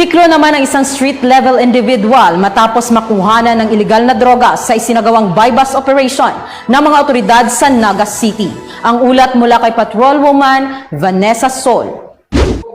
Biklo naman ang isang street-level individual matapos makuhanan ng ilegal na droga sa isinagawang buy-bust operation ng mga otoridad sa Naga City. Ang ulat mula kay Patrolwoman Vanessa Sol.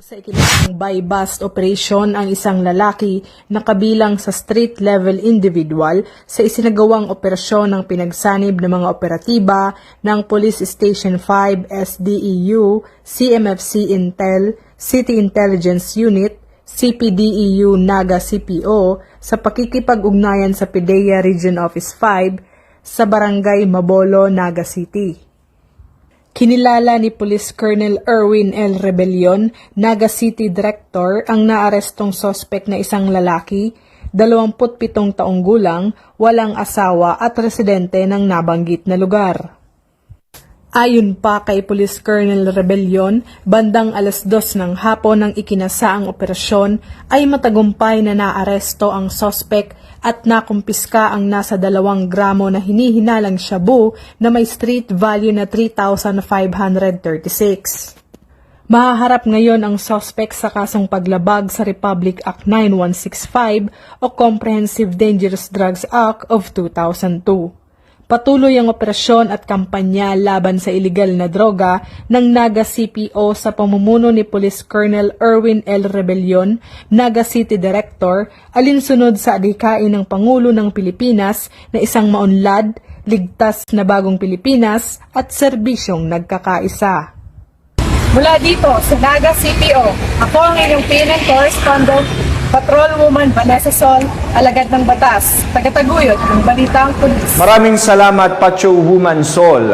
Sa ikinasang buy-bust operation ang isang lalaki na kabilang sa street-level individual sa isinagawang operasyon ng pinagsanib ng mga operatiba ng Police Station 5 SDEU, CMFC Intel, City Intelligence Unit, CPDEU Naga CPO sa pakikipag-ugnayan sa PDEA Region Office 5 sa Barangay Mabolo, Naga City. Kinilala ni Police Colonel Erwin L. Rebelion, Naga City Director, ang naarestong sospek na isang lalaki, 27 taong gulang, walang asawa at residente ng nabanggit na lugar. Ayon pa kay Police Colonel Rebelion, bandang 2:00 ng hapon ng ikinasaang operasyon ay matagumpay na naaresto ang sospek at nakumpiska ang nasa 2 gramo na hinihinalang shabu na may street value na 3,536. Mahaharap ngayon ang sospek sa kasong paglabag sa Republic Act 9165 o Comprehensive Dangerous Drugs Act of 2002. Patuloy ang operasyon at kampanya laban sa iligal na droga ng Naga CPO sa pamumuno ni Police Colonel Erwin L. Rebelion, Naga City Director, alinsunod sa adhikain ng Pangulo ng Pilipinas na isang maunlad, ligtas na bagong Pilipinas at serbisyong nagkakaisa. Mula dito sa Naga CPO, ako ang inyong PNN correspondent, Patrolwoman Vanessa Sol, alagad ng batas, tagataguyod ng Balitang Pulis. Maraming salamat, Patrolwoman Sol.